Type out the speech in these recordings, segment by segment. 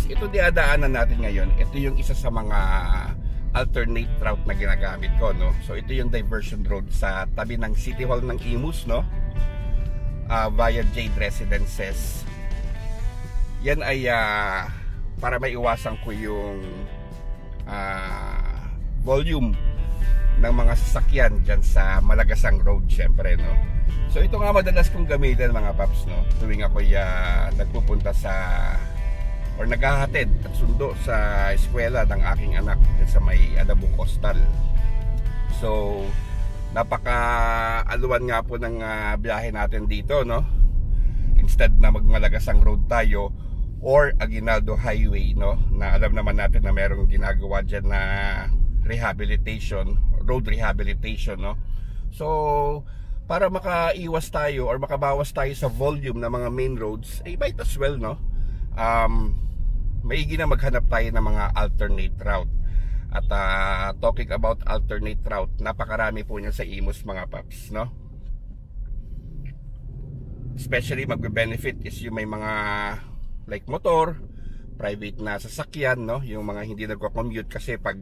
Ito diadaanan natin ngayon, ito yung isa sa mga alternate route na ginagamit ko, no? So ito yung diversion road sa tabi ng City Hall ng Imus, no? Via Jade Residences. Yan ay para maiwasan ko yung volume ng mga sasakyan dyan sa Malagasang Road, syempre, no? So ito nga madalas kong gamitin, mga paps, no? Tuwing ako nagpupunta sa or naghahatid at sundo sa eskwela ng aking anak sa may Adabo Coastal. So napaka-aluwan nga po ng biyahe natin dito, no? Instead na magmalagasang road tayo or Aguinaldo Highway, no? Na alam naman natin na merong ginagawa dyan na rehabilitation, road rehabilitation, no? So para makaiwas tayo or makabawas tayo sa volume ng mga main roads, might as well, no? Maigi na maghanap tayo ng mga alternate route. At talking about alternate route, napakarami po niyan sa Imus, mga paps, no? Especially magbe-benefit is yung may mga like motor, private na sasakyan, no? Yung mga hindi nagko-commute kasi pag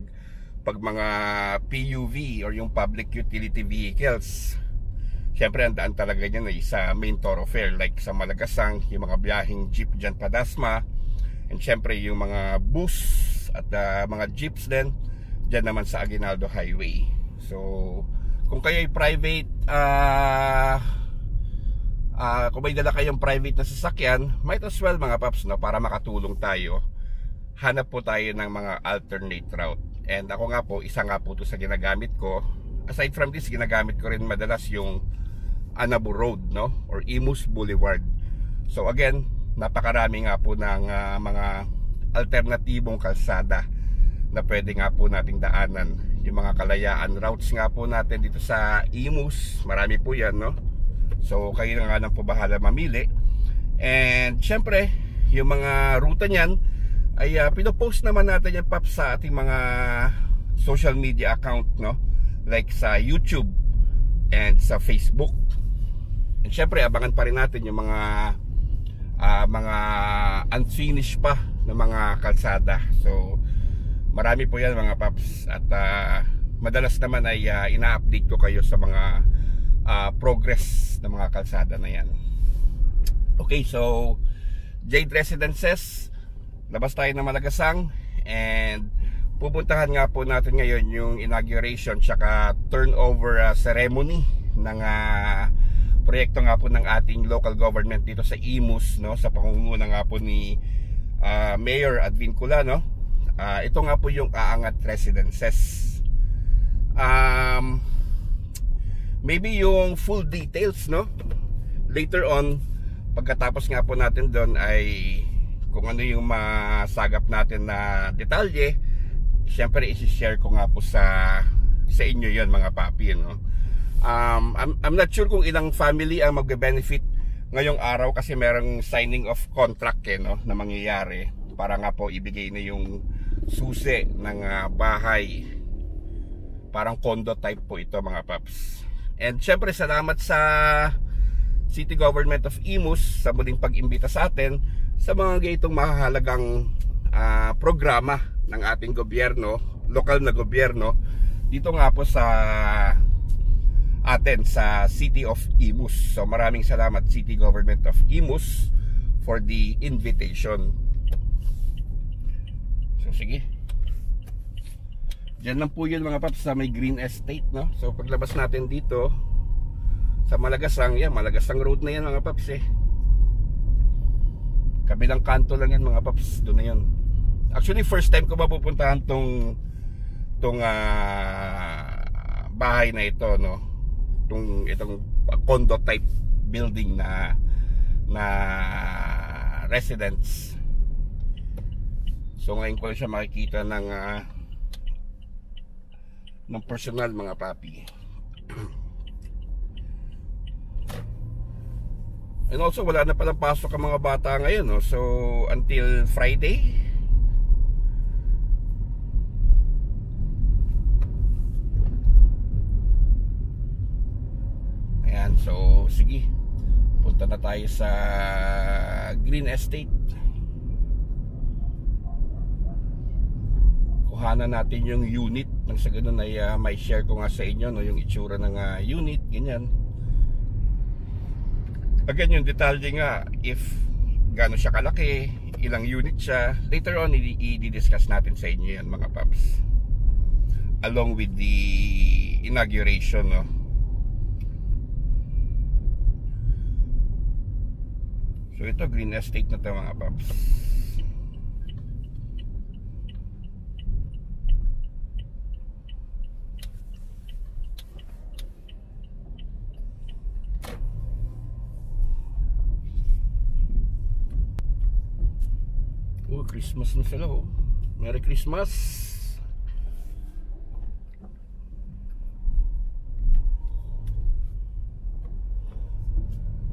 mga PUV or yung public utility vehicles, syempre ang daan talaga niyan ay sa main thoroughfare like sa Malagasang, yung mga biyaheng jeep dyan pa Dasma, and syempre yung mga bus at mga jeeps din dyan naman sa Aguinaldo Highway. So kung kayo ay private, kung may dala kayong private na sasakyan, might as well, mga paps, no? Para makatulong tayo, hanap po tayo ng mga alternate route. And ako nga po, isa nga po to sa ginagamit ko. Aside from this, ginagamit ko rin madalas yung Anabo Road, no? Or Imus Boulevard. So again, napakarami nga po ng mga alternatibong kalsada na pwede nga po nating daanan. Yung mga kalayaan routes nga po natin dito sa Imus, marami po yan, no? So kayo na nga lang po bahala mamili. And syempre, yung mga ruta niyan ay pinopost naman natin yan, paps, sa ating mga social media account, no? Like sa YouTube and sa Facebook. And syempre, abangan pa rin natin yung mga unfinished pa na mga kalsada. So marami po yan, mga paps. At madalas naman ay ina-update ko kayo sa mga progress ng mga kalsada na yan. Okay, so Jade Residences, labas tayo ng Malagasang, and pupuntahan nga po natin ngayon yung inauguration tsaka turnover ceremony ng proyekto nga po ng ating local government dito sa Imus, no? Sa pangunguna nga po ni Mayor Advincula, no? Ito nga po yung Aangat Residences. Maybe yung full details, no? Later on, pagkatapos nga po natin doon ay kung ano yung masagap natin na detalye, syempre isi-share ko nga po sa inyo yon, mga papi, no? I'm not sure kung ilang family ang magbe-benefit ngayong araw kasi merong signing of contract, no, na mangyayari para nga po ibigay na yung susi ng bahay. Parang condo type po ito, mga paps. And syempre salamat sa City Government of Imus sa muling pag-imbita sa atin sa mga ganitong mahalagang programa ng ating gobyerno, lokal na gobyerno, dito nga po sa atin sa City of Imus. So maraming salamat City Government of Imus for the invitation. So sige, diyan lang po yun mga paps, sa may green estate, no? So paglabas natin dito sa Malagasang, yan, Malagasang road na yan mga paps eh. Kabilang kanto lang yan mga paps, doon na yan. Actually first time ko mapupuntahan tong bahay na ito, no? Itong condo type building na residence. So ngayon ko siya makikita ng personal mga papi. And also wala na palang pasok ang mga bata ngayon, no? So until Friday. Ayan, so sige, punta na tayo sa Green Estate. Kuhanan natin yung unit, nang sa ganun ay may share ko nga sa inyo, no, yung itsura ng unit, ganyan. Again, yung detalye nga, if gaano siya kalaki, ilang unit siya, later on i-discuss natin sa inyo yan mga paps, along with the inauguration, no? So ito, Green Estate na ito mga paps. Oh, Christmas na sila, oh. Merry Christmas.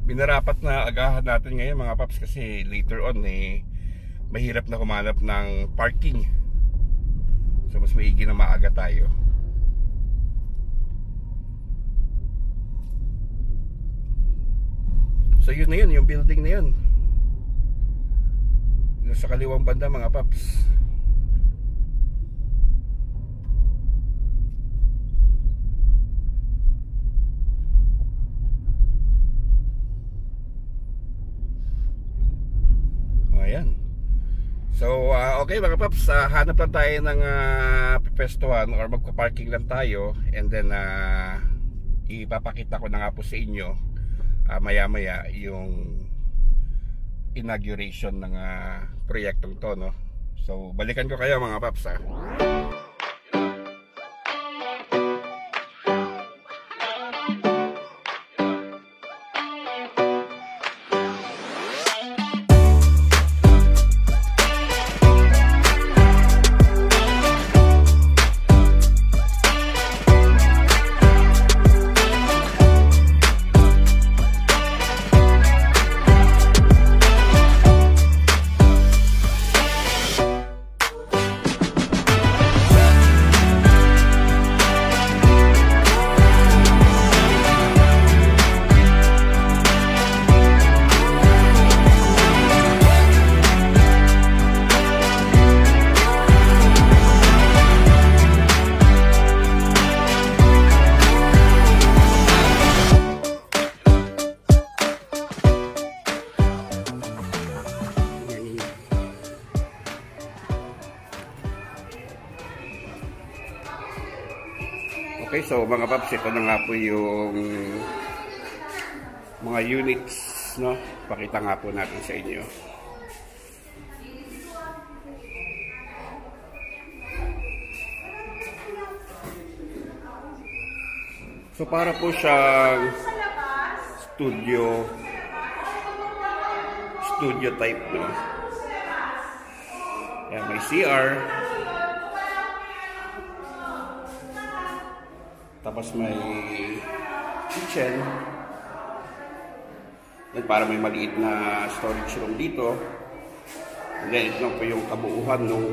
Binarapat na agahan natin ngayon mga paps, kasi later on mahirap na kumanap ng parking. So mas maigi na maaga tayo. So yun na yun, yung building na yun, yung sa kaliwang banda mga paps. Ayan. So okay mga paps, hanap lang tayo ng pepestuhan or magpa-parking lang tayo, and then ipapakita ko na nga po sa inyo maya maya yung inauguration ng proyektong to, no? So balikan ko kayo mga paps, ha? Okay, so mga paps, ito na nga po yung mga units, no? Pakita nga po natin sa inyo. So para po siyang studio type, no? Yan, may CR. Tapos may kitchen. Then para may maliit na storage room dito. And then ito po yung kabuuhan ng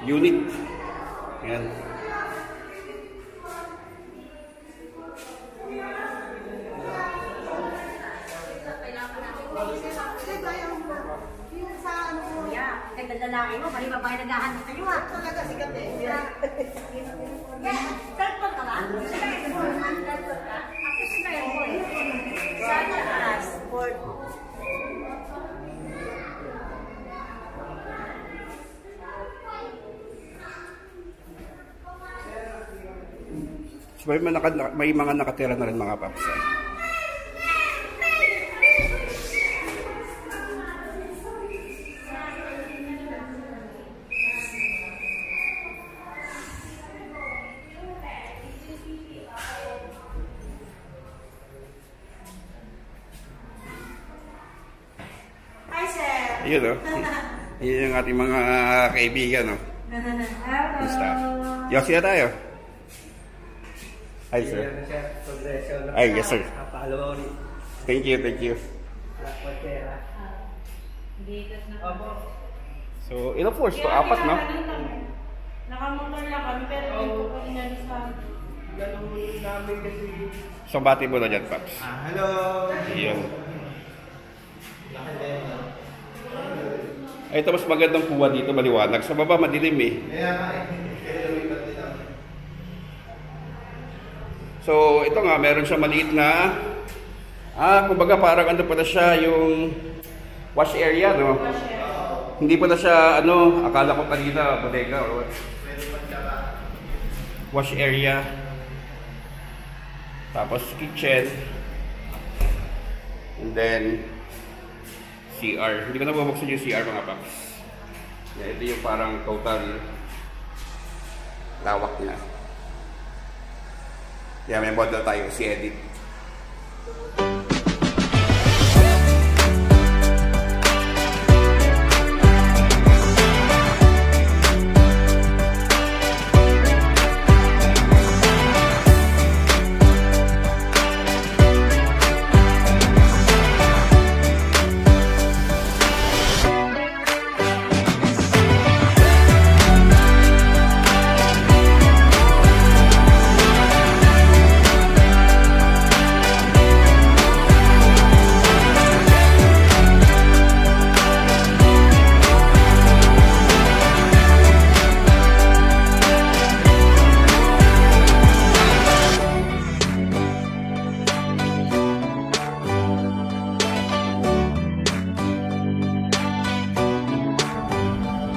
unit. Ayan. Lalaki mo, bali babae naghahanap sa'yo, ha? Talaga, sikat eh. Cellphone ka ba? Sa taas, fourth. So, may mga nakatira na rin mga paps. Hi, sir. Ayun o. Yun yung ating mga kaibigan o. Basta. Yosi na tayo. Hi sir. Ay, yes sir. Thank you, thank you. So, ilang floors to? Apat, no? Nakamotor lang kami, pero hindi ko pa inalis sa... So, bati mo na dyan, Paps. Hello! Ayun. Ay, tapos magandang kuha dito, maliwanag. Sa baba, madilim eh. Kaya nga eh. Kaya lumipat din ako. So, ito nga, meron siya maliit na... kumbaga parang ano pala siya, yung wash area, no? Hindi pala siya, akala ko kanina, bodega or what. Wash area. Tapos kitchen. And then, CR. Hindi ko na bubuksan yung CR mga paps. Yeah, ito yung parang total lawak niya. Yeah, may model tayo, si Edit.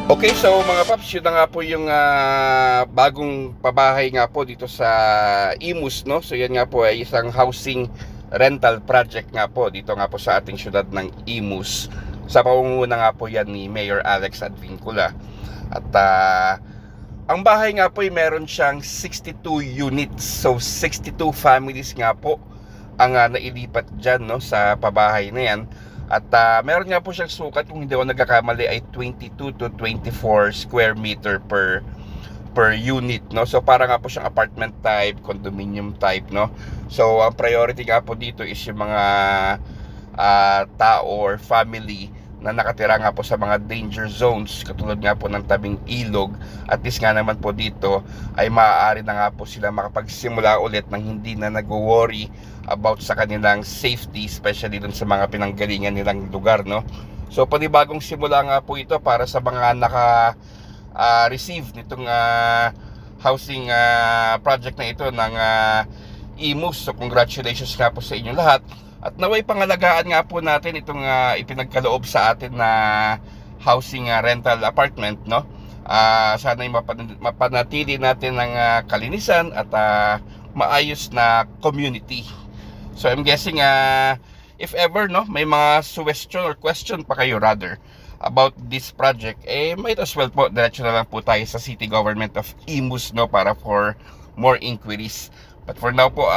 Okay, so mga paps, yun na nga po yung bagong pabahay nga po dito sa Imus, no? So yan nga po ay isang housing rental project nga po dito nga po sa ating syudad ng Imus. Sa pamumuno nga po yan ni Mayor Alex Advincula. At ang bahay nga po ay meron siyang 62 units. So 62 families nga po ang nailipat dyan, no, sa pabahay na yan. At meron nga po siyang sukat, kung hindi ako nagkakamali, ay 22 to 24 square meter per unit, no? So para nga po siyang apartment type, condominium type, no? So ang priority nga po dito is yung mga tao or family na nakatira nga po sa mga danger zones, katulad nga po ng tabing ilog. At least nga naman po dito ay maaari na nga po sila makapagsimula ulit nang hindi na nag-worry about sa kanilang safety, especially dun sa mga pinanggalingan nilang lugar, no? So panibagong simula nga po ito para sa mga naka-receive nitong housing project na ito ng Imus. So congratulations nga po sa inyo lahat. At naway pangalagaan nga po natin itong ipinagkaloob sa atin na housing rental apartment, no? Sana ay mapanatili natin ng kalinisan at maayos na community. So I'm guessing if ever, no, may mga suggestion or question pa kayo rather about this project, might as well po diretso na lang po tayo sa City Government of Imus, no, para for more inquiries. But for now po,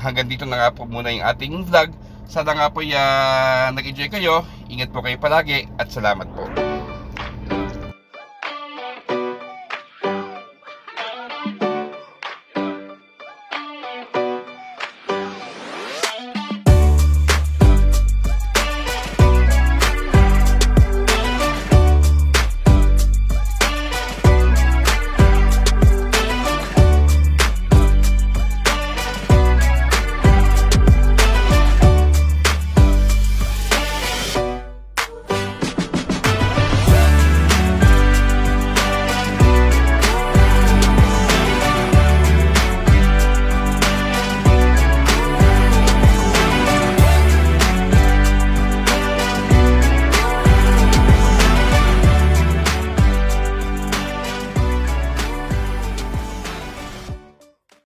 hanggang dito na nga po muna yung ating vlog. Sana nga po nag-enjoy kayo. Ingat po kayo palagi at salamat po.